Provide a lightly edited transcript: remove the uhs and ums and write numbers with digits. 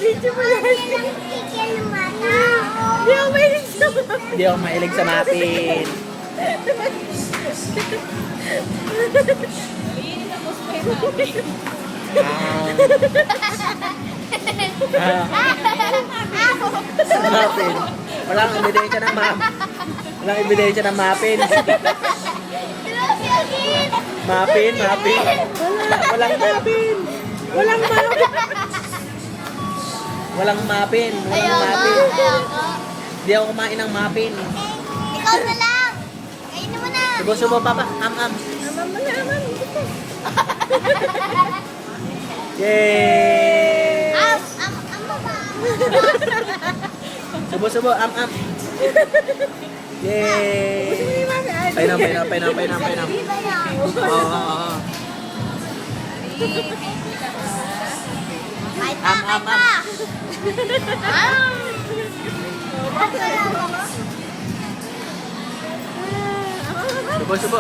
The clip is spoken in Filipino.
Video mo yan. Hindi ako mahilig sa muffin. Muffin. Walang ebidensya ng Walang ebidensya ng muffin. Muffin. Walang muffin. Walang muffin. Walang muffin. Hindi ako kumain ng muffin. Ikaw na lang. Kainin mo na. Subo-subo, papa. Am. Aman mo na, aman. Yay! Baba. Subo-subo, am. Yay! Painom. Di ba yan? Oo. Kahit pa, kahit pa. Subo-subo.